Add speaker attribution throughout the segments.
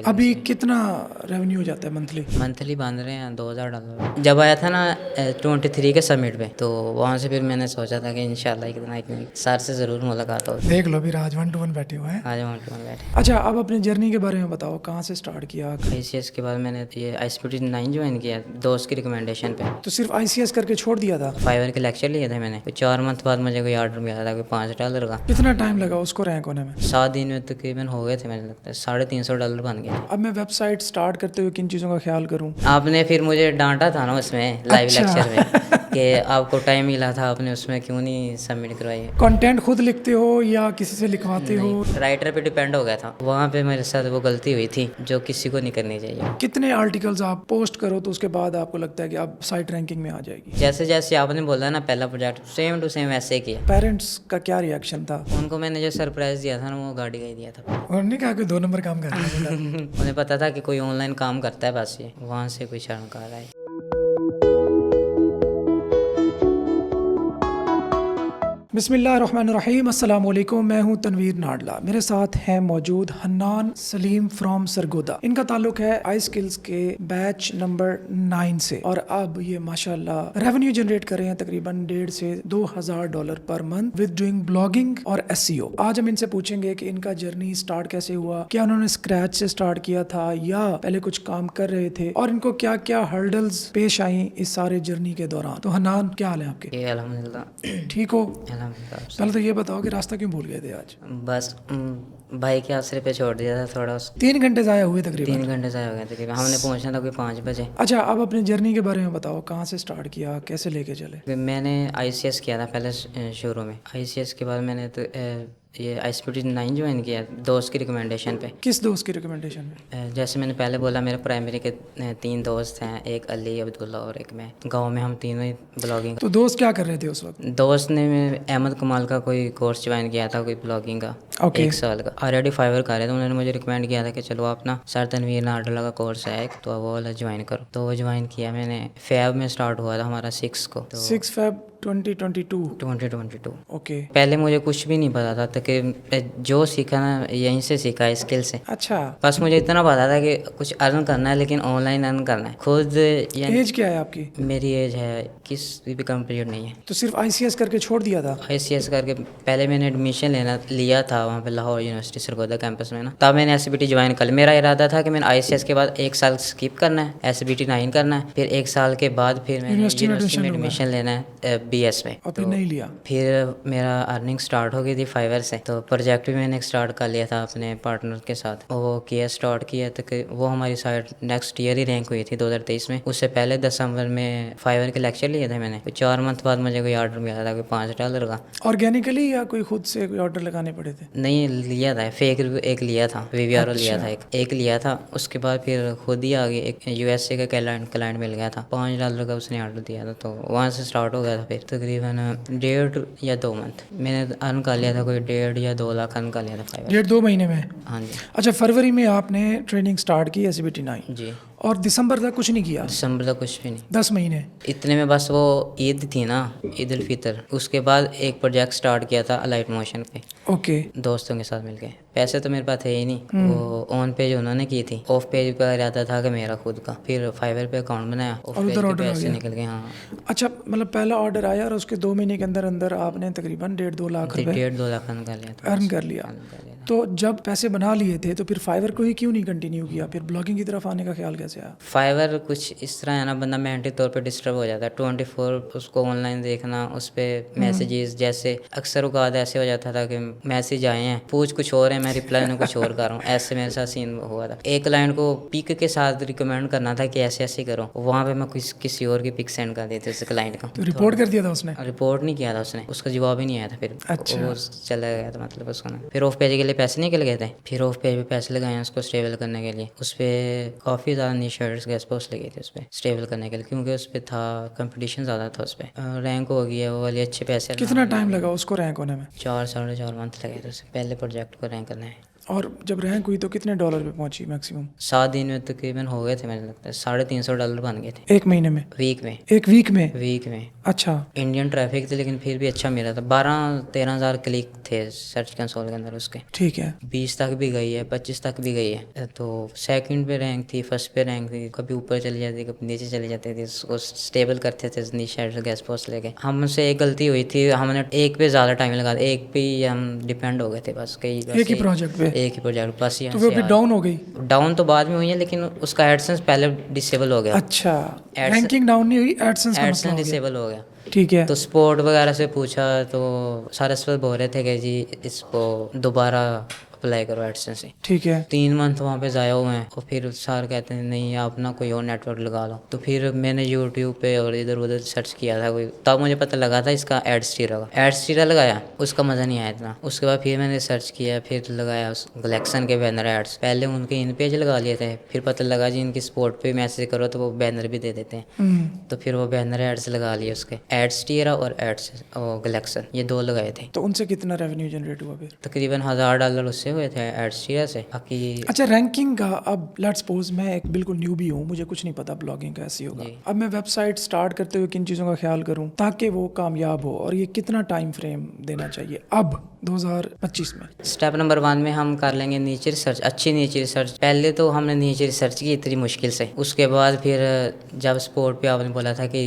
Speaker 1: अभी कितना रेवेन्यू हो जाता है मंथली?
Speaker 2: मंथली बांध रहे हैं $2000। जब आया था ना 23 के समिट पे, तो वहाँ से फिर मैंने सोचा था कि इंशाल्लाह एक दिन सर से ज़रूर मुलाकात हो।
Speaker 1: देख लो, भी आज 1-to-1 बैठे हुए हैं।
Speaker 2: आज वहाँ पे बैठे।
Speaker 1: अच्छा, अब अपनी जर्नी के बारे में बताओ, कहाँ से स्टार्ट किया?
Speaker 2: ICS के बाद मैंने ये ISPT9 ज्वाइन किया दोस्त की रिकमेंडेशन पे।
Speaker 1: तो सिर्फ ICS करके छोड़ दिया था?
Speaker 2: फाइवर के लेक्चर लिए थे मैंने। 4 मंथ बाद मुझे कोई ऑर्डर मिला था कोई $5 का।
Speaker 1: कितना टाइम लगा उसको रैंक होने में?
Speaker 2: 7 दिन में तकरीबन हो गए थे, मुझे लगता है $350 बन गए।
Speaker 1: अब मैं वेबसाइट स्टार्ट करते हुए किन चीज़ों का ख्याल करूँ?
Speaker 2: आपने फिर मुझे डांटा था ना उसमें लाइव
Speaker 1: अच्छा।
Speaker 2: लेक्चर में कि आपको टाइम मिला था, आपने उसमें क्यों नहीं सबमिट करवाई।
Speaker 1: कंटेंट खुद लिखते हो या किसी से लिखवाते हो?
Speaker 2: राइटर पे डिपेंड हो गया था, वहाँ पे मेरे साथ वो गलती हुई थी जो किसी को नहीं करनी चाहिए।
Speaker 1: कितने आर्टिकल्स आप पोस्ट करो तो उसके बाद आपको लगता है कि अब साइट रैंकिंग में आ जाएगी?
Speaker 2: जैसे जैसे आपने बोला ना पहला प्रोजेक्ट सेम टू सेम ऐसे किया।
Speaker 1: पेरेंट्स का क्या रिएक्शन था?
Speaker 2: उनको मैंने जो सरप्राइज दिया था ना वो गाड़ी का ही दिया था।
Speaker 1: उन्होंने कहा कि 2 नंबर काम कर रहा है?
Speaker 2: उन्हें पता था कि कोई ऑनलाइन काम करता है, बस ये वहाँ से कोई शर्म कर रहा है।
Speaker 1: बिस्मिल्लाहिर्रहमानिर्रहीम, अस्सलाम वालेकुम। मैं हूं तनवीर नाडला। मेरे साथ हैं मौजूद हन्नान सलीम फ्रॉम सरगोदा। इनका ताल्लुक है आई स्किल्स के बैच नंबर 9 से और अब ये माशाल्लाह रेवेन्यू जनरेट कर रहे हैं तकरीबन $1.5 से $2000 per month with doing blogging और SEO। आज हम इनसे पूछेंगे कि इनका जर्नी स्टार्ट कैसे हुआ, क्या उन्होंने स्क्रैच से स्टार्ट किया था या पहले कुछ काम कर रहे थे, और इनको क्या क्या हर्डल्स पेश आई इस सारे जर्नी के दौरान। तो हन्नान, क्या हाल है आपके?
Speaker 2: ये अल्हम्दुलिल्लाह
Speaker 1: ठीक हो?
Speaker 2: अल्हम्दुलिल्लाह।
Speaker 1: पहले तो ये बताओ कि रास्ता क्यों भूल गए थे आज?
Speaker 2: बस भाई के आसरे पे छोड़ दिया था थोड़ा।
Speaker 1: 3 घंटे ज़ाया हुए तकरीबन।
Speaker 2: 3 घंटे से हो गए तकरीबन, हमने पहुंचना था कोई 5 बजे।
Speaker 1: अच्छा, अब अपने जर्नी के बारे में बताओ, कहाँ से स्टार्ट किया, कैसे लेके चले?
Speaker 2: मैंने ICS किया था पहले शुरू में। ICS के बाद मैंने तो ये ISPT9 ज्वाइन किया दोस्त की रिकमेंडेशन पे।
Speaker 1: किस दोस्त की रिकमेंडेशन में?
Speaker 2: जैसे मैंने पहले बोला, मेरे प्राइमरी के 3 दोस्त हैं, एक अली, अब्दुल्ला और एक मैं। गांव में हम तीनों ही ब्लॉगिंग।
Speaker 1: तो दोस्त क्या कर रहे थे उस वक्त?
Speaker 2: दोस्त ने अहमद कमाल का कोई कोर्स ज्वाइन किया था, कोई ब्लॉगिंग का।
Speaker 1: Okay.
Speaker 2: 1 साल का ऑलरेडी फाइवर कर रहे थे। उन्होंने मुझे रिकमेंड किया था कि चलो आप ना सर तनवीर नाडला का कोर्स है एक, तो वो वाला ज्वाइन करो। तो वो ज्वाइन किया मैंने। फैब में स्टार्ट हुआ था हमारा 6 को, तो
Speaker 1: 6 Feb 2022।
Speaker 2: 2022।
Speaker 1: ओके।
Speaker 2: पहले मुझे कुछ भी नहीं पता था, तो कि जो सीखा ना यहीं से सीखा, स्किल से।
Speaker 1: अच्छा,
Speaker 2: बस मुझे इतना पता था कि कुछ अर्न करना है, लेकिन ऑनलाइन अर्न करना है खुद।
Speaker 1: एज क्या है आपकी?
Speaker 2: मेरी एज है किस भी कंप्लीट नहीं है।
Speaker 1: तो सिर्फ ICS करके छोड़ दिया था?
Speaker 2: ICS करके पहले मैंने एडमिशन लिया था वहाँ पे लाहौर यूनिवर्सिटी सरगोदा कैंपस में ना, तब मैंने SBT ज्वाइन कर लिया। मेरा इरादा था कि मैंने ICS के बाद 1 साल स्किप करना है, SBT9 करना है, फिर 1 साल के बाद फिर मैंने यूनिवर्सिटी में एडमिशन लेना है BS में।
Speaker 1: और फिर नहीं लिया?
Speaker 2: फिर मेरा अर्निंग स्टार्ट हो गई थी फाइवर से, तो प्रोजेक्ट भी मैंने स्टार्ट कर लिया था अपने पार्टनर के साथ। वो किया, स्टार्ट किया, तो वो हमारी साइट नेक्स्ट ईयर ही रैंक हुई थी 2023 में। उससे पहले दिसंबर में फाइवर के लेक्चर लिए थे मैंने। 4 मंथ बाद मुझे कोई ऑर्डर मिला था कोई $5 का।
Speaker 1: ऑर्गेनिकली या कोई खुद से कोई ऑर्डर लगाने पड़े थे?
Speaker 2: नहीं, लिया था फेक रिव्यू एक लिया था, VVRO लिया
Speaker 1: अच्छा।
Speaker 2: था एक लिया था। उसके बाद फिर खुद ही आगे एक USA का क्लाइंट मिल गया था, $5 का उसने ऑर्डर दिया था, तो वहाँ से स्टार्ट हो गया था। फिर तकरीबन 1.5 या 2 मंथ मैंने अर्न कर लिया था, कोई 1.5 या 2 लाख अर्न कर लिया था फाइवर।
Speaker 1: 1.5-2 महीने में?
Speaker 2: हाँ जी।
Speaker 1: अच्छा, फरवरी में आपने ट्रेनिंग स्टार्ट की SBT9
Speaker 2: जी।
Speaker 1: और दिसंबर तक कुछ नहीं किया?
Speaker 2: दिसंबर तक कुछ भी नहीं।
Speaker 1: 10 महीने?
Speaker 2: इतने में बस वो ईद थी ना, ईद उल फितर, उसके बाद एक प्रोजेक्ट स्टार्ट किया था अलाइट मोशन पे।
Speaker 1: ओके।
Speaker 2: दोस्तों के साथ मिलके। पैसे तो मेरे पास थे ही नहीं, वो ऑन पेज उन्होंने की थी, ऑफ पेज पे रहता था कि मेरा खुद का। फिर फाइवर पे अकाउंट बनाया, ऑफ पेज पे पैसे निकल गए। हाँ।
Speaker 1: अच्छा, मतलब पहला ऑर्डर आया और उसके 2 महीने के अंदर अंदर आपने तकरीबन 1.5-2 लाख रुपए
Speaker 2: 1.5-2 लाख अर्न कर लिया था।
Speaker 1: अर्न कर लिया। तो जब पैसे बना लिए थे तो फिर फाइवर को ही क्यों नहीं कंटिन्यू किया? फिर ब्लॉगिंग की तरफ आने का ख्याल कैसे आया?
Speaker 2: फाइवर कुछ इस तरह है ना, बंदा मेंटली तौर पे डिस्टर्ब हो जाता है। 24 उसको ऑनलाइन देखना, उस पर मैसेजेस, जैसे अक्सर औकात ऐसे हो जाता था कि मैसेज आए हैं, पूछ कुछ और है, मैं रिप्लाई में कुछ और कर रहा हूँ। ऐसे मेरे साथ सीन हुआ था। एक क्लाइंट को पिक के साथ रिकमेंड करना था कि ऐसे ऐसे करो, वहाँ पे मैं किसी और की पिक सेंड कर दी थी उस क्लाइंट को।
Speaker 1: तो रिपोर्ट कर दिया था उसने?
Speaker 2: रिपोर्ट नहीं किया था उसने, उसका जवाब ही नहीं आया था। फिर
Speaker 1: अच्छा।
Speaker 2: वो चला गया था, मतलब उसको ना। फिर ऑफ पेज के लिए पैसे निकल गए थे। फिर ऑफ पेज पे पैसे लगाए उसको स्टेबल करने के लिए। उस पर काफ़ी ज़्यादा निशर्ट्स गैस पोस्ट लगी थी उस पर स्टेबल करने के लिए, क्योंकि उस पर था कंपटीशन ज़्यादा था। उस पर रैंक हो गया वो वाली, अच्छे पैसे।
Speaker 1: कितना टाइम लगा उसको रैंक होने में?
Speaker 2: 4 साढ़े 4 मंथ लगे थे उसे पहले प्रोजेक्ट को रैंक करने में।
Speaker 1: और जब रैंक हुई तो कितने डॉलर पे पहुंची मैक्सिमम?
Speaker 2: 7 दिन में तकरीबन हो गए थे, मुझे लगता है $350 बन गए थे
Speaker 1: एक महीने में?
Speaker 2: वीक में।
Speaker 1: एक वीक में?
Speaker 2: वीक में
Speaker 1: अच्छा।
Speaker 2: इंडियन ट्रैफिक थे लेकिन फिर भी अच्छा मिला था। 12-13 हज़ार क्लिक थे सर्च कंसोल के अंदर उसके।
Speaker 1: ठीक है।
Speaker 2: 20 तक भी गई है, 25 तक भी गई है। तो सेकंड पे रैंक थी, फर्स्ट पे रैंक थी, कभी ऊपर चली जाती कभी नीचे चली जाती थी। उसको स्टेबल करते थे नीचे गैस पोस्ट लेके। हमसे एक गलती हुई थी, हमने एक पे ज़्यादा टाइम लगा, एक पे ही हम डिपेंड हो गए थे बस। कई बस
Speaker 1: एक ही प्रोजेक्ट पे?
Speaker 2: एक ही प्रोजेक्ट बस।
Speaker 1: तो वो भी डाउन हो गई?
Speaker 2: डाउन तो बाद में हुई है लेकिन उसका एडसेंस पहले डिसेबल हो गया।
Speaker 1: अच्छा, रैंकिंग डाउन नहीं हुई, एडसेंस का मसला
Speaker 2: एडसेंस
Speaker 1: हो गया।
Speaker 2: डिसेबल हो गया।
Speaker 1: ठीक है।
Speaker 2: तो स्पोर्ट वगैरह से पूछा तो सारस्वत बोल रहे थे कि जी इसको दोबारा अप्लाई करो एडसेंस से।
Speaker 1: ठीक है।
Speaker 2: 3 मंथ वहाँ पे ज़ाया हुए हैं और फिर सर कहते हैं नहीं आप ना कोई और नेटवर्क लगा लो। तो फिर मैंने यूट्यूब पे और इधर उधर सर्च किया था कोई, तब मुझे पता लगा था इसका एडस्टीरा का। एडस्टीरा लगाया, उसका मज़ा नहीं आया इतना। उसके बाद फिर मैंने सर्च किया, फिर लगाया उस गलेक्सन के बैनर एड्स। पहले उनके इन पेज लगा लिए थे, फिर पता लगा जी इनकी स्पोर्ट पे मैसेज करो तो वो बैनर भी दे देते हैं। तो फिर वो बैनर एड्स लगा लिए उसके, एडस्टीरा और एड्स और गलेक्सन, ये 2 लगाए थे।
Speaker 1: तो उनसे कितना रेवेन्यू जनरेट हुआ फिर?
Speaker 2: तकरीबन $1000 उससे हुए थे एडस्टीरा से। बाकी
Speaker 1: अच्छा, रैंकिंग का अब लेट्स सपोज मैं एक बिल्कुल न्यूबी हूँ, मुझे कुछ नहीं पता ब्लॉगिंग का ऐसी होगा।
Speaker 2: जी।
Speaker 1: अब मैं वेबसाइट स्टार्ट करते हुए किन चीज़ों का ख्याल करूँ ताकि वो कामयाब हो, और ये कितना टाइम फ्रेम देना चाहिए अब 2025 में?
Speaker 2: स्टेप नंबर 1 में हम कर लेंगे नीचे रिसर्च, अच्छी नीचे रिसर्च। पहले तो हमने नीचे रिसर्च की इतनी मुश्किल से, उसके बाद फिर जब स्पोर्ट पे आपने बोला था कि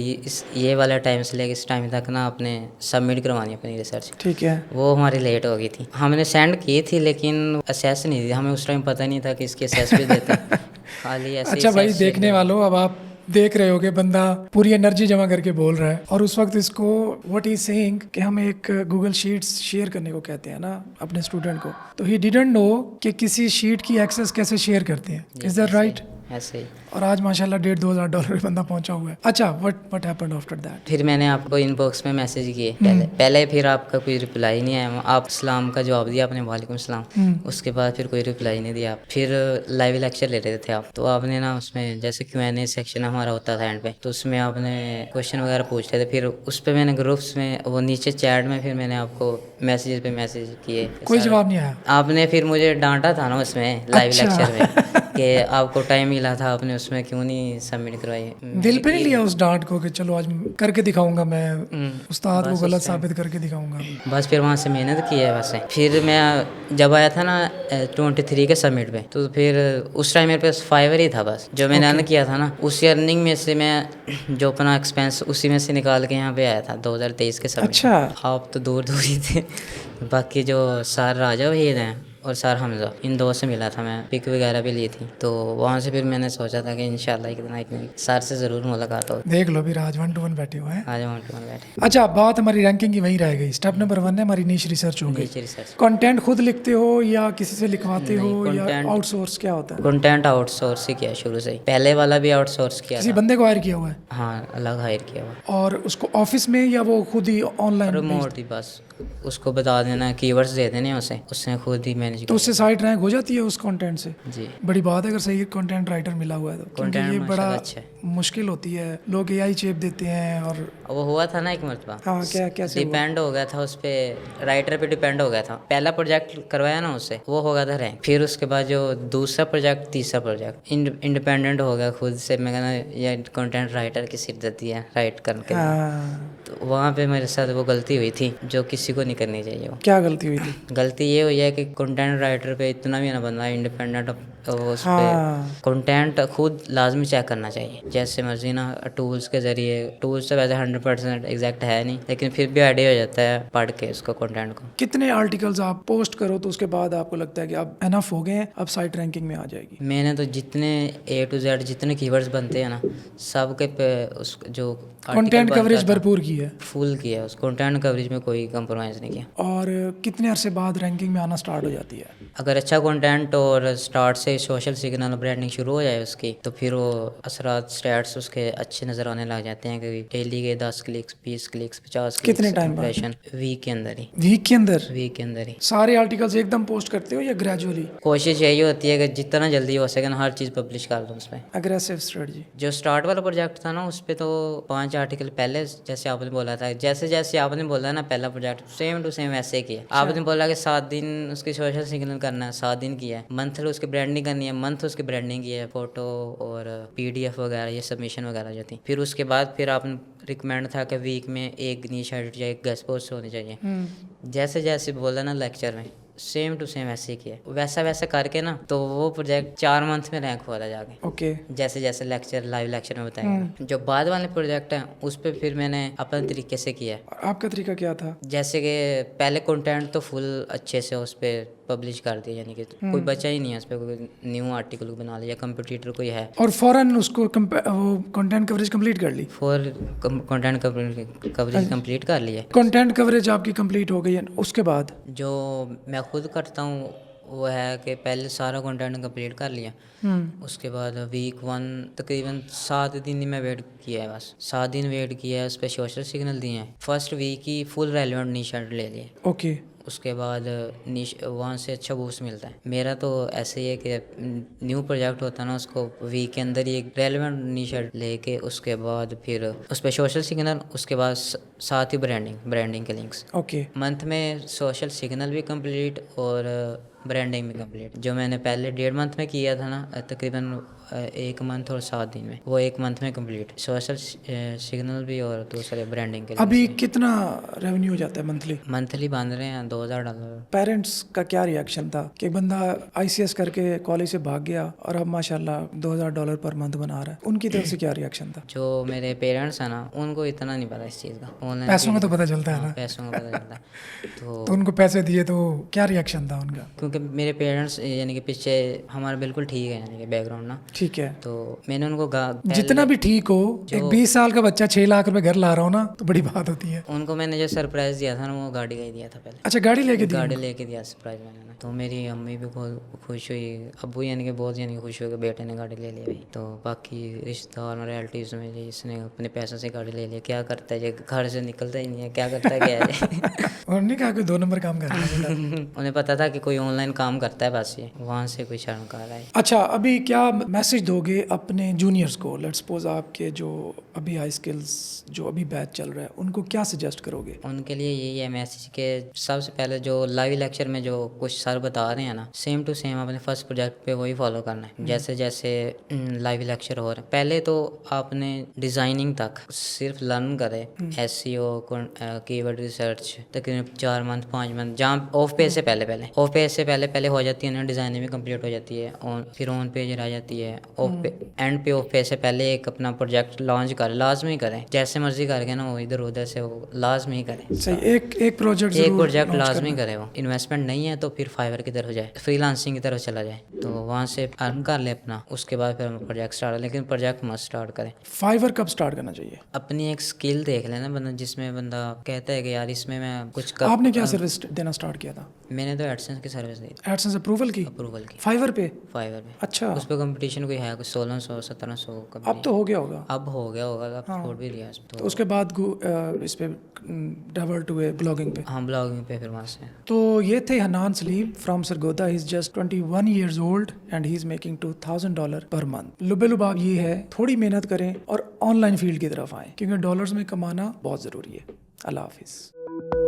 Speaker 2: ये वाला टाइम से लेकर इस टाइम तक ना आपने सबमिट करवानी अपनी रिसर्च,
Speaker 1: ठीक है।
Speaker 2: वो हमारी लेट हो गई थी। हमने सेंड की थी लेकिन असेस नहीं दी, हमें उस टाइम पता नहीं था कि इसकी असेस भी देते हैं। खाली ऐसे
Speaker 1: अच्छा भाई, देखने वालों, अब आप देख रहे हो कि बंदा पूरी एनर्जी जमा करके बोल रहा है और उस वक्त इसको व्हाट इज सेइंग कि हम एक गूगल शीट्स शेयर करने को कहते हैं ना अपने स्टूडेंट को, तो ही डिडंट नो कि किसी शीट की एक्सेस कैसे शेयर करते हैं। Is that right?
Speaker 2: ऐसे ही।
Speaker 1: और आज माशाल्लाह $1,500 पे बंदा पहुंचा हुआ है। अच्छा, व्हाट हैपेंड आफ्टर दैट?
Speaker 2: फिर मैंने आपको इनबॉक्स में मैसेज किए पहले फिर आपका कोई रिप्लाई नहीं आया। आप सलाम का जवाब दिया आपने, वालेकुम सलाम। उसके बाद फिर कोई रिप्लाई नहीं दिया। फिर लाइव लेक्चर ले रहे थे आप, तो आपने ना उसमें जैसे Q&A सेक्शन हमारा होता था एंड पे, तो उसमें आपने क्वेश्चन वगैरह पूछ रहे थे। फिर उस पर मैंने ग्रुप्स में वो नीचे चैट में फिर मैंने आपको मैसेज पे मैसेज किए,
Speaker 1: कोई जवाब नहीं आया?
Speaker 2: आपने फिर मुझे डांटा था ना उसमें लाइव लेक्चर में कि आपको टाइम मिला था, आपने उसमें क्यों नहीं सबमिट करवाई।
Speaker 1: दिल पे नहीं लिया उस डांट को कि चलो आज करके दिखाऊंगा मैं, उस्ताद को गलत साबित करके दिखाऊंगा?
Speaker 2: बस फिर वहाँ से मेहनत की है वैसे। फिर मैं जब आया था ना 23 के सबमिट पे, तो फिर उस टाइम मेरे पास फाइवर ही था बस, जो मैंने अर्न किया था ना उसी अर्निंग में से मैं जो अपना एक्सपेंस उसी में से निकाल के यहाँ पे आया था 2023 के सबमिट।
Speaker 1: अच्छा।
Speaker 2: आप तो दूर दूर ही थे। बाकी जो सर राजा वहीद हैं और सर हमजा, इन 2 से मिला था मैं, पिक वगैरह भी ली थी। तो वहाँ से फिर मैंने सोचा था कि इंशाल्लाह एक दिन सर से ज़रूर मुलाकात हो।
Speaker 1: देख लो भी आज 1-to-1 बैठे हुए हैं।
Speaker 2: आज 1-to-1 बैठे।
Speaker 1: अच्छा, बात हमारी रैंकिंग की वहीं रह गई। स्टेप नंबर 1 है हमारी नीश रिसर्च हो गई।
Speaker 2: नीचे रिसर्च।
Speaker 1: कंटेंट खुद लिखते हो या किसी से लिखवाते हो या
Speaker 2: content-
Speaker 1: आउटसोर्स, क्या होता है?
Speaker 2: कंटेंट आउटसोर्स ही किया शुरू से ही, पहले वाला भी आउटसोर्स किया
Speaker 1: किसी
Speaker 2: था।
Speaker 1: बंदे को हायर किया हुआ है
Speaker 2: हाँ, अलग हायर किया हुआ।
Speaker 1: और उसको ऑफिस में या वो खुद ही ऑनलाइन?
Speaker 2: रिमोट ही बस, उसको बता देना, कीवर्ड्स दे देने उसे, उसने खुद ही मैनेज
Speaker 1: तो उससे साइट रैंक हो जाती है उस कंटेंट से?
Speaker 2: जी।
Speaker 1: बड़ी बात है अगर सही कंटेंट राइटर मिला हुआ है तो, क्योंकि
Speaker 2: Content
Speaker 1: ये बड़ा
Speaker 2: माशाल्लाह अच्छा है।
Speaker 1: मुश्किल होती है। लोग एआई चेप देते हैं और
Speaker 2: वो हुआ था ना एक मरतबा।
Speaker 1: हाँ, क्या कैसे हुआ?
Speaker 2: डिपेंड हो गया था उस पे, राइटर पे डिपेंड हो गया था। पहला प्रोजेक्ट करवाया ना उससे, वो हो गया था रैंक। फिर उसके बाद जो दूसरा प्रोजेक्ट, तीसरा प्रोजेक्ट इंडिपेंडेंट हो गया खुद से। मैं कहना ये कंटेंट राइटर की सिरदर्दी है राइट करके।
Speaker 1: हाँ,
Speaker 2: तो वहाँ पे मेरे साथ वो गलती हुई थी जो किसी को नहीं करनी चाहिए। वो
Speaker 1: क्या गलती हुई थी?
Speaker 2: गलती ये हुई है कि कंटेंट राइटर पे इतना भी ना बनना इंडिपेंडेंट, उस
Speaker 1: हाँ।
Speaker 2: पे कंटेंट खुद लाजमी चेक करना चाहिए जैसे मर्जी ना, टूल्स के ज़रिए। टूल्स तो वैसे 100% एग्जैक्ट है नहीं, लेकिन फिर भी आइडिया हो जाता है पढ़ के उसको कंटेंट को।
Speaker 1: कितने आर्टिकल्स आप पोस्ट करो तो उसके बाद आपको लगता है कि अब एनफ हो गए हैं, अब साइट रैंकिंग में आ जाएगी?
Speaker 2: मैंने तो जितने A to Z जितने कीवर्ड्स बनते हैं ना, सब के पे उस जो
Speaker 1: कंटेंट कवरेज भरपूर की है?
Speaker 2: फुल किया, उस कंटेंट कवरेज में कोई कंप्रोमाइज़ नहीं किया।
Speaker 1: और कितने अरसे बाद रैंकिंग में आना स्टार्ट हो जाती है?
Speaker 2: अगर अच्छा कंटेंट और स्टार्ट से सोशल सिग्नल ब्रांडिंग शुरू हो जाए उसकी, तो फिर वो असरात स्टैट्स उसके अच्छे नज़र आने लग जाते हैं कि डेली के 10 क्लिक्स, 20 क्लिक्स, 50 क्लिक्स।
Speaker 1: कितने टाइम बाद?
Speaker 2: इंप्रेशन वीक के अंदर ही।
Speaker 1: वीक के अंदर?
Speaker 2: वीक के अंदर ही।
Speaker 1: सारे आर्टिकल्स एकदम पोस्ट करते हो या ग्रेजुअली?
Speaker 2: कोशिश यही होती है कि जितना जल्दी हो सके ना हर चीज़ पब्लिश कर दो उस पर।
Speaker 1: Aggressive strategy.
Speaker 2: जो स्टार्ट वाला प्रोजेक्ट था ना, उस पर तो 5 आर्टिकल पहले, जैसे आपने बोला था, जैसे जैसे आपने बोला ना पहला प्रोजेक्ट सेम टू सेम ऐसे किया। आपने बोला कि 7 दिन उसकी सोशल सिग्नल करना है, 7 दिन किया है। मंथली उसकी ब्रांडिंग करनी है, मंथ उसकी ब्रांडिंग की है, फोटो और PDF वगैरह ये सबमिशन वगैरह जो थी। फिर उसके बाद फिर आपने रिकमेंड था कि वीक में एक नीश एडिट या एक गेस्ट पोस्ट होनी चाहिए। जैसे जैसे बोला ना लेक्चर में, सेम टू सेम ऐसे ही किया, वैसा वैसा करके ना तो वो प्रोजेक्ट 4 मंथ में रैंक हुआ था जाके।
Speaker 1: ओके।
Speaker 2: जैसे जैसे लेक्चर लाइव लेक्चर में बताएंगे। जो बाद वाले प्रोजेक्ट हैं उस पर फिर मैंने अपने तरीके से किया है।
Speaker 1: आपका तरीका क्या था?
Speaker 2: जैसे कि पहले कंटेंट तो फुल अच्छे से उस पर पब्लिश कर दिया, यानी कि कोई बचा ही नहीं है उस पर, कोई न्यू आर्टिकल बना लिया, कंपटीटर कोई है
Speaker 1: और फौरन उसको वो कंटेंट कवरेज कंप्लीट कर ली?
Speaker 2: फॉर कंटेंट कवरेज कंप्लीट कर लिया।
Speaker 1: कंटेंट कवरेज आपकी कंप्लीट हो गई है, उसके बाद
Speaker 2: जो मैं खुद करता हूँ वो है कि पहले सारा कंटेंट कंप्लीट कर लिया, उसके बाद वीक 1 तकरीबन 7 दिन ही मैं वेट किया है, बस 7 दिन वेट किया है, उस पर सोशल सिग्नल दिए हैं। फर्स्ट वीक ही फुल रेलिवेंट नीश ले लिए।
Speaker 1: ओके।
Speaker 2: उसके बाद नीश वहाँ से अच्छा बूस्ट मिलता है। मेरा तो ऐसे ही है कि न्यू प्रोजेक्ट होता है ना, उसको वीक के अंदर ही एक रेलिवेंट नीश लेके उसके बाद फिर उस पर सोशल सिग्नल, उसके बाद साथ ही ब्रांडिंग के लिंक्स।
Speaker 1: ओके।
Speaker 2: मंथ में सोशल सिग्नल भी कंप्लीट और ब्रांडिंग भी कंप्लीट। जो मैंने पहले 1.5 मंथ में किया था ना, तकरीबन 1 मंथ और 7 दिन में, वो 1 मंथ में कंप्लीट, सोशल सिग्नल भी और दूसरे ब्रांडिंग के लिए।
Speaker 1: अभी कितना रेवेन्यू हो जाता है मंथली?
Speaker 2: मंथली बांध रहे हैं $2000।
Speaker 1: पेरेंट्स का क्या रिएक्शन था कि एक बंदा ICS करके कॉलेज से भाग गया और अब माशाल्लाह $2000 पर मंथ बना रहा है? उनकी तरफ से क्या रिएक्शन था?
Speaker 2: जो मेरे पेरेंट्स हैं ना, उनको इतना नहीं पता इस चीज़ का। ऑनलाइन
Speaker 1: पैसों का तो पता चलता है ना।
Speaker 2: पैसों का पता चलता है
Speaker 1: तो उनको पैसे दिए तो क्या रिएक्शन था उनका?
Speaker 2: क्योंकि मेरे पेरेंट्स यानी कि पीछे हमारा बिल्कुल ठीक है, यानी कि बैकग्राउंड ना
Speaker 1: ठीक है।
Speaker 2: तो मैंने उनको
Speaker 1: जितना भी ठीक हो, एक 20 साल का बच्चा 6 लाख रुपए घर ला रहा हो ना तो बड़ी बात होती है।
Speaker 2: उनको मैंने जो सरप्राइज दिया था ना, वो गाड़ी का ही दिया था पहले।
Speaker 1: अच्छा, गाड़ी लेके दी?
Speaker 2: गाड़ी लेके दिया सरप्राइज मैंने ना। तो मेरी अम्मी भी बहुत खुश हुई, अब्बू यानी कि बहुत यानी कि खुश हुए कि बेटे ने गाड़ी ले ली भाई। तो बाकी रिश्तेदार और रिलेटिव्स में जिसने अपने पैसों से गाड़ी ले लिया, क्या करता है ये, घर से निकलता ही नहीं है, क्या करता है क्या है।
Speaker 1: उन्होंने कहा कि 2 नंबर काम कर रहा है।
Speaker 2: उन्हें पता था कि कोई ऑनलाइन काम करता है, बस ये वहाँ से कोई शर्म कर रहा है।
Speaker 1: अच्छा, अभी क्या मैसेज दोगे अपने जूनियर्स को? लेट्स सपोज आपके जो अभी हाई स्किल्स जो अभी बैच चल रहा है, उनको क्या सजेस्ट करोगे?
Speaker 2: उनके लिए यही है मैसेज के सबसे पहले जो लाइव लेक्चर में जो कुछ सर बता रहे हैं ना, सेम टू सेम अपने फर्स्ट प्रोजेक्ट पे वही फॉलो करना है। जैसे जैसे लाइव लेक्चर हो रहे हैं, पहले तो आपने डिज़ाइनिंग तक सिर्फ लर्न करें, SEO, कीवर्ड रिसर्च, तकरीबन 4 मंथ 5 मंथ, जहाँ ऑफ पेज से पहले हो जाती है ना, डिज़ाइनिंग भी कंप्लीट हो जाती है, फिर ऑन पेज रह जाती है। एंड पे ऑफ पेज से पहले एक अपना प्रोजेक्ट लॉन्च करें, लाजमी करें, जैसे मर्जी करके ना वो इधर उधर से वो लाजमी करें।
Speaker 1: सही, एक प्रोजेक्ट
Speaker 2: लाजमी करें। वो इन्वेस्टमेंट नहीं है तो फिर फाइवर की तरफ जाए, फ्रीलांसिंग की तरफ चला जाए, तो वहाँ से अर्न कर ले अपना, उसके बाद फिर प्रोजेक्ट स्टार्ट, लेकिन प्रोजेक्ट मस्ट स्टार्ट करें।
Speaker 1: फाइवर कब स्टार्ट करना चाहिए?
Speaker 2: अपनी एक स्किल देख लेना बंदा, जिसमें बंदा कहता है कि यार इसमें मैं कुछ
Speaker 1: आपने क्या सर्विस देना स्टार्ट किया था?
Speaker 2: मैंने तो एडसेंस की सर्विस दी,
Speaker 1: एडसेंस अप्रूवल की फाइवर पे? अच्छा,
Speaker 2: उस पर कंपटीशन कोई है, कुछ 1600 1700 का।
Speaker 1: अब तो हो गया होगा।
Speaker 2: अब हो गया होगा, अब छोड़ भी दिया
Speaker 1: तो उसके बाद इस पे डाइवर्ट हुए ब्लॉगिंग पे?
Speaker 2: हाँ, ब्लॉगिंग पे फिर वहाँ से।
Speaker 1: तो ये थे Hannan Salim from Sargodha. He is just 21 years old and he is making $2000 per month. लुबेलुबाब ये है, थोड़ी मेहनत करें और ऑनलाइन फील्ड की तरफ आएं, क्योंकि डॉलर्स में कमाना बहुत ज़रूरी है। अल्लाह हाफिज़।